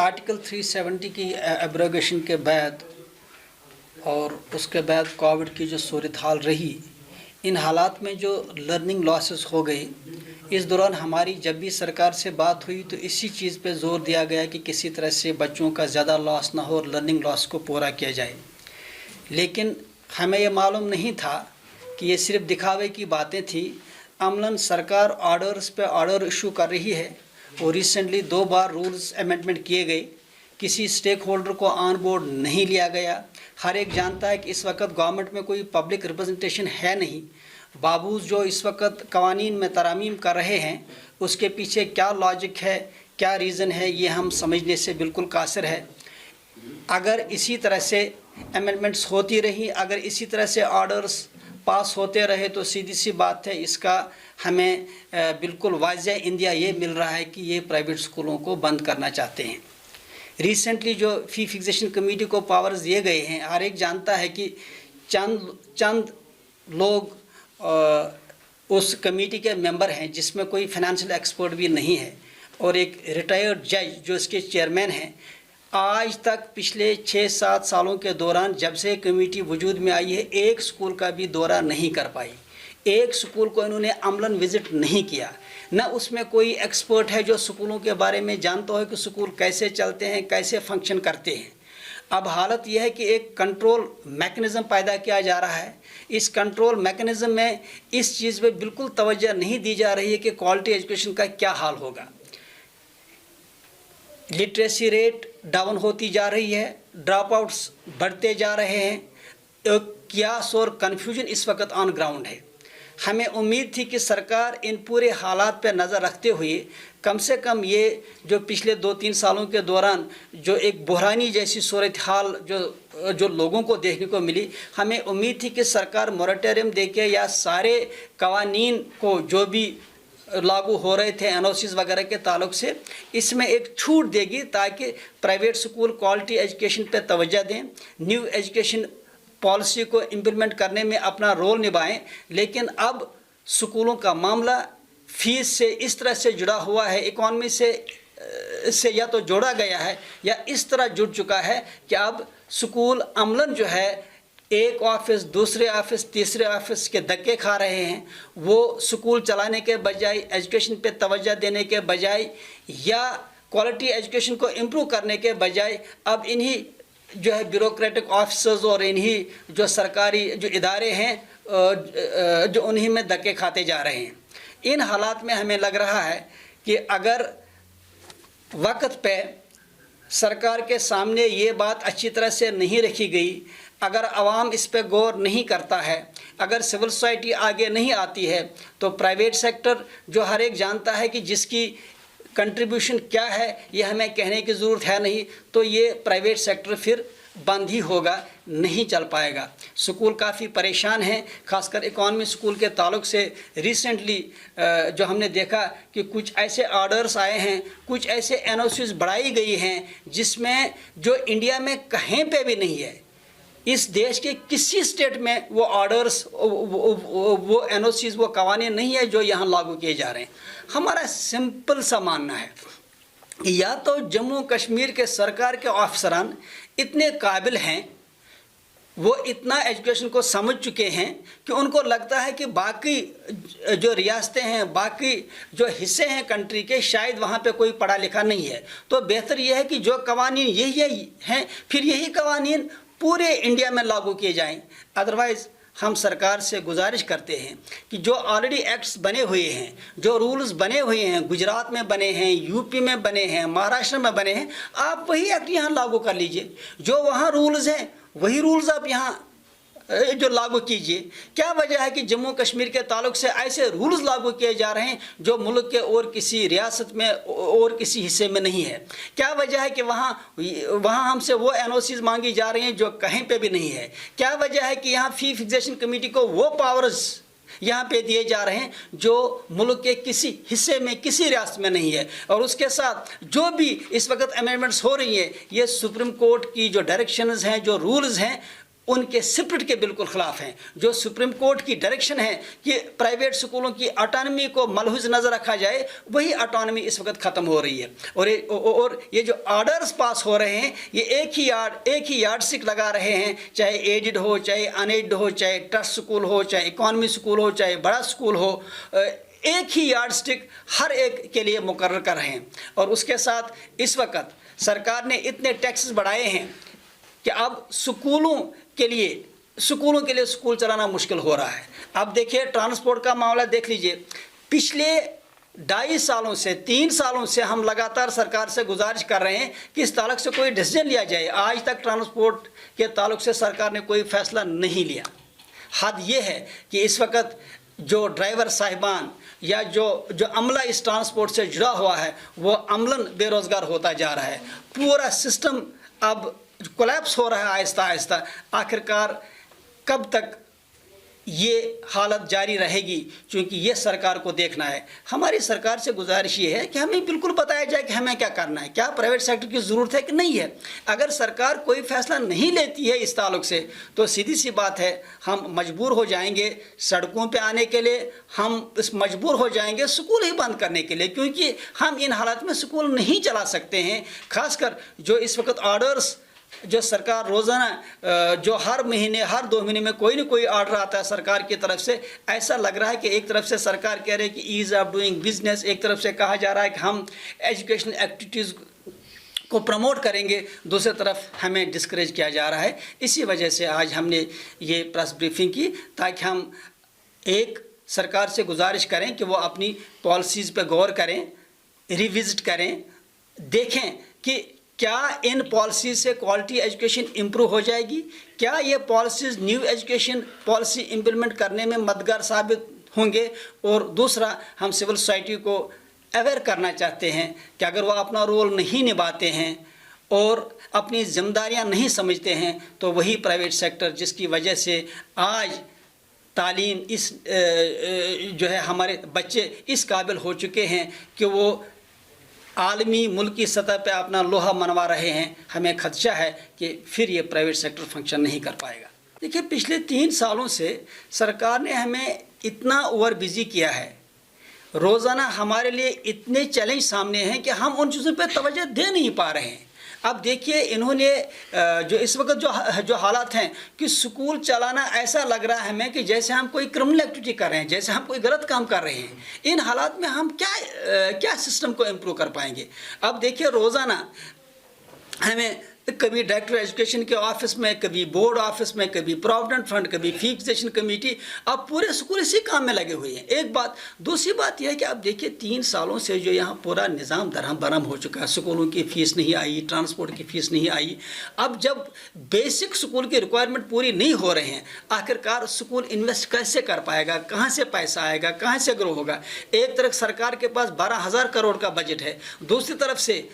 Article 370 की abrogation के बाद और उसके बाद कोविड की जो सूरत हाल रही, इन हालात में जो लर्निंग लॉसेस हो गए, इस दौरान हमारी जब भी सरकार से बात हुई तो इसी चीज़ पे जोर दिया गया कि किसी तरह से बच्चों का ज़्यादा लॉस ना हो और लर्निंग लॉस को पूरा किया जाए। लेकिन हमें ये मालूम नहीं था कि ये सिर्फ दिखावे की बातें थी। अमलन सरकार ऑर्डर्स पे ऑर्डर इशू कर रही है और रिसेंटली 2 बार रूल्स अमेंडमेंट किए गए। किसी स्टेक होल्डर को ऑन बोर्ड नहीं लिया गया। हर एक जानता है कि इस वक्त गवर्नमेंट में कोई पब्लिक रिप्रेजेंटेशन है नहीं। बाबूज जो इस वक्त कवानीन में तरामीम कर रहे हैं, उसके पीछे क्या लॉजिक है, क्या रीज़न है, ये हम समझने से बिल्कुल कासिर है। अगर इसी तरह से अमेंडमेंट्स होती रही, अगर इसी तरह से ऑर्डर्स पास होते रहे तो सीधी सी बात है, इसका हमें बिल्कुल वाज़ेह इंडिया ये मिल रहा है कि ये प्राइवेट स्कूलों को बंद करना चाहते हैं। रिसेंटली जो फ़ी फिक्सेशन कमेटी को पावर्स दिए गए हैं, हर एक जानता है कि चंद लोग उस कमेटी के मेंबर हैं जिसमें कोई फाइनेंशियल एक्सपर्ट भी नहीं है और एक रिटायर्ड जज जो इसके चेयरमैन हैं। आज तक पिछले 6-7 सालों के दौरान जब से कमेटी वजूद में आई है, एक स्कूल का भी दौरा नहीं कर पाई। एक स्कूल को इन्होंने अमलन विज़िट नहीं किया। न उसमें कोई एक्सपर्ट है जो स्कूलों के बारे में जानता हो कि स्कूल कैसे चलते हैं, कैसे फंक्शन करते हैं। अब हालत यह है कि एक कंट्रोल मैकेनिज़्म पैदा किया जा रहा है। इस कंट्रोल मैकेनिज़्म में इस चीज़ पे बिल्कुल तवज्जो नहीं दी जा रही है कि क्वालिटी एजुकेशन का क्या हाल होगा। लिटरेसी रेट डाउन होती जा रही है, ड्रॉप आउट्स बढ़ते जा रहे हैं, कियास और कन्फ्यूजन इस वक्त ऑन ग्राउंड है। हमें उम्मीद थी कि सरकार इन पूरे हालात पर नज़र रखते हुए कम से कम ये जो पिछले 2-3 सालों के दौरान जो एक बुहरानी जैसी सूरत हाल जो लोगों को देखने को मिली, हमें उम्मीद थी कि सरकार मोरेटोरियम देके या सारे कवानीन को जो भी लागू हो रहे थे एनओसीज वगैरह के ताल्लुक से, इसमें एक छूट देगी ताकि प्राइवेट स्कूल क्वालिटी एजुकेशन पे तवज्जो दें, न्यू एजुकेशन पॉलिसी को इम्प्लीमेंट करने में अपना रोल निभाएं। लेकिन अब स्कूलों का मामला फीस से इस तरह से जुड़ा हुआ है, इकॉनमी से या तो जोड़ा गया है या इस तरह जुड़ चुका है कि अब स्कूल अमलन जो है एक ऑफिस दूसरे ऑफिस तीसरे ऑफिस के धक्के खा रहे हैं। वो स्कूल चलाने के बजाय, एजुकेशन पे तवज्जो देने के बजाय या क्वालिटी एजुकेशन को इम्प्रूव करने के बजाय अब इन्हीं जो है ब्यूरोक्रेटिक ऑफिसर्स और इन्हीं जो सरकारी जो इदारे हैं जो उन्हीं में धक्के खाते जा रहे हैं। इन हालात में हमें लग रहा है कि अगर वक्त पे सरकार के सामने ये बात अच्छी तरह से नहीं रखी गई, अगर आवाम इस पे गौर नहीं करता है, अगर सिविल सोसाइटी आगे नहीं आती है, तो प्राइवेट सेक्टर जो हर एक जानता है कि जिसकी कंट्रीब्यूशन क्या है ये हमें कहने की ज़रूरत है नहीं, तो ये प्राइवेट सेक्टर फिर बंद ही होगा, नहीं चल पाएगा। स्कूल काफ़ी परेशान हैं, खासकर इकॉनमी स्कूल के ताल्लुक से। रिसेंटली जो हमने देखा कि कुछ ऐसे ऑर्डर्स आए हैं, कुछ ऐसे एनओसीज बढ़ाई गई हैं जिसमें जो इंडिया में कहीं पे भी नहीं है, इस देश के किसी स्टेट में वो ऑर्डर्स, वो एनओसीज, वो कवानीन नहीं है जो यहाँ लागू किए जा रहे हैं। हमारा सिंपल सा मानना है, या तो जम्मू कश्मीर के सरकार के अफसरान इतने काबिल हैं, वो इतना एजुकेशन को समझ चुके हैं कि उनको लगता है कि बाकी जो रियासतें हैं, बाकी जो हिस्से हैं कंट्री के, शायद वहाँ पे कोई पढ़ा लिखा नहीं है। तो बेहतर यह है कि जो कवानीन यही हैं, फिर यही कवानीन पूरे इंडिया में लागू किए जाएं। अदरवाइज़ हम सरकार से गुजारिश करते हैं कि जो ऑलरेडी एक्ट्स बने हुए हैं, जो रूल्स बने हुए हैं, गुजरात में बने हैं, यूपी में बने हैं, महाराष्ट्र में बने हैं, आप वही एक्ट यहाँ लागू कर लीजिए। जो वहाँ रूल्स हैं वही रूल्स आप यहाँ जो लागू कीजिए। क्या वजह है कि जम्मू कश्मीर के ताल्लुक से ऐसे रूल्स लागू किए जा रहे हैं जो मुल्क के और किसी रियासत में और किसी हिस्से में नहीं है? क्या वजह है कि वहाँ हमसे वो एनओसीज मांगी जा रही हैं जो कहीं पे भी नहीं है? क्या वजह है कि यहाँ फ़ी फिक्सेशन कमेटी को वो पावर्स यहाँ पे दिए जा रहे हैं जो मुल्क के किसी हिस्से में, किसी रियासत में नहीं है? और उसके साथ जो भी इस वक्त अमेंडमेंट्स हो रही हैं, ये सुप्रीम कोर्ट की जो डायरेक्शंस हैं, जो रूल्स हैं, उनके स्पिरिट के बिल्कुल खिलाफ हैं। जो सुप्रीम कोर्ट की डायरेक्शन है कि प्राइवेट स्कूलों की ऑटोनॉमी को मलहूज नज़र रखा जाए, वही ऑटोनॉमी इस वक्त ख़त्म हो रही है। और ये जो ऑर्डर्स पास हो रहे हैं, ये एक ही यार्ड स्टिक लगा रहे हैं, चाहे एडेड हो, चाहे अनएडेड हो, चाहे ट्रस्ट स्कूल हो, चाहे इकॉनमी स्कूल हो, चाहे बड़ा स्कूल हो, एक ही यार्ड स्टिक हर एक के लिए मुकर्रर कर रहे हैं। और उसके साथ इस वक्त सरकार ने इतने टैक्सेस बढ़ाए हैं कि अब स्कूलों के लिए स्कूल चलाना मुश्किल हो रहा है। अब देखिए ट्रांसपोर्ट का मामला देख लीजिए, पिछले 3 सालों से हम लगातार सरकार से गुजारिश कर रहे हैं कि इस ताल्लुक से कोई डिसीजन लिया जाए। आज तक ट्रांसपोर्ट के ताल्लुक से सरकार ने कोई फैसला नहीं लिया। हद ये है कि इस वक्त जो ड्राइवर साहिबान या जो अमला इस ट्रांसपोर्ट से जुड़ा हुआ है, वो अमलन बेरोज़गार होता जा रहा है। पूरा सिस्टम अब कोलैप्स हो रहा है आहिस्ता आहिस्ता। आखिरकार कब तक ये हालत जारी रहेगी, क्योंकि ये सरकार को देखना है। हमारी सरकार से गुजारिश ये है कि हमें बिल्कुल बताया जाए कि हमें क्या करना है, क्या प्राइवेट सेक्टर की ज़रूरत है कि नहीं है। अगर सरकार कोई फ़ैसला नहीं लेती है इस ताल्लुक से, तो सीधी सी बात है, हम मजबूर हो जाएंगे सड़कों पे आने के लिए, हम मजबूर हो जाएंगे स्कूल ही बंद करने के लिए, क्योंकि हम इन हालात में स्कूल नहीं चला सकते हैं। ख़ासकर जो इस वक्त ऑर्डर्स जो सरकार रोज़ाना जो हर महीने हर 2 महीने में कोई ना कोई ऑर्डर आता है सरकार की तरफ से, ऐसा लग रहा है कि एक तरफ से सरकार कह रही है कि ईज़ ऑफ डूइंग बिजनेस, एक तरफ से कहा जा रहा है कि हम एजुकेशनल एक्टिविटीज़ को प्रमोट करेंगे, दूसरी तरफ हमें डिस्करेज किया जा रहा है। इसी वजह से आज हमने ये प्रेस ब्रीफिंग की, ताकि हम एक सरकार से गुजारिश करें कि वो अपनी पॉलिसीज़ पे गौर करें, रिविज़िट करें, देखें कि क्या इन पॉलिसीज़ से क्वालिटी एजुकेशन इम्प्रूव हो जाएगी, क्या ये policies new education policy implement करने में मददगार साबित होंगे। और दूसरा, हम सिविल सोसाइटी को अवेयर करना चाहते हैं कि अगर वो अपना रोल नहीं निभाते हैं और अपनी जिम्मेदारियां नहीं समझते हैं, तो वही प्राइवेट सेक्टर जिसकी वजह से आज तालीम जो है हमारे बच्चे इस काबिल हो चुके हैं कि वो आलमी मुल्की सतह पे अपना लोहा मनवा रहे हैं, हमें खदशा है कि फिर ये प्राइवेट सेक्टर फंक्शन नहीं कर पाएगा। देखिए, पिछले 3 सालों से सरकार ने हमें इतना ओवर बिजी किया है, रोज़ाना हमारे लिए इतने चैलेंज सामने हैं कि हम उन चीज़ों पे तवज्जो दे नहीं पा रहे हैं। अब देखिए, इन्होंने जो इस वक्त जो हालात हैं कि स्कूल चलाना ऐसा लग रहा है हमें कि जैसे हम कोई क्रिमिनल एक्टिविटी कर रहे हैं, जैसे हम कोई गलत काम कर रहे हैं। इन हालात में हम क्या सिस्टम को इम्प्रूव कर पाएंगे। अब देखिए, रोज़ाना हमें कभी डायरेक्टर एजुकेशन के ऑफिस में, कभी बोर्ड ऑफिस में, कभी प्रोविडेंट फंड, कभी फिक्सेशन कमेटी, अब पूरे स्कूल इसी काम में लगे हुए हैं। एक बात। दूसरी बात यह है कि अब देखिए, 3 सालों से जो यहाँ पूरा निज़ाम दरहम बरहम हो चुका है, स्कूलों की फ़ीस नहीं आई, ट्रांसपोर्ट की फ़ीस नहीं आई। अब जब बेसिक स्कूल की रिक्वायरमेंट पूरी नहीं हो रहे हैं, आखिरकार स्कूल इन्वेस्ट कैसे कर पाएगा, कहाँ से पैसा आएगा, कहाँ से ग्रो होगा। एक तरफ सरकार के पास 12,000 करोड़ का बजट है, दूसरी तरफ से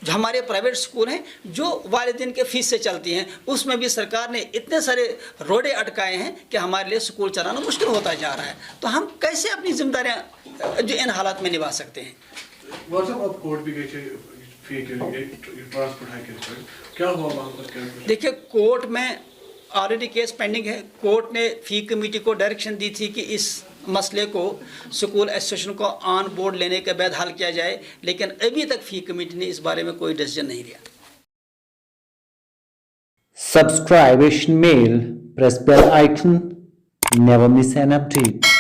जो हमारे प्राइवेट स्कूल हैं जो वालिदैन के फ़ीस से चलती हैं, उसमें भी सरकार ने इतने सारे रोडे अटकाए हैं कि हमारे लिए स्कूल चलाना मुश्किल होता जा रहा है। तो हम कैसे अपनी जिम्मेदारियां जो इन हालात में निभा सकते हैं। देखिए, कोर्ट में ऑलरेडी केस पेंडिंग है। कोर्ट ने फ़ी कमेटी को डायरेक्शन दी थी कि इस मसले को स्कूल एसोसिएशन को ऑन बोर्ड लेने के बाद हल किया जाए, लेकिन अभी तक फ़ी कमेटी ने इस बारे में कोई डिसीजन नहीं लिया। Subscribe Asian Mail, press bell icon, never miss an update.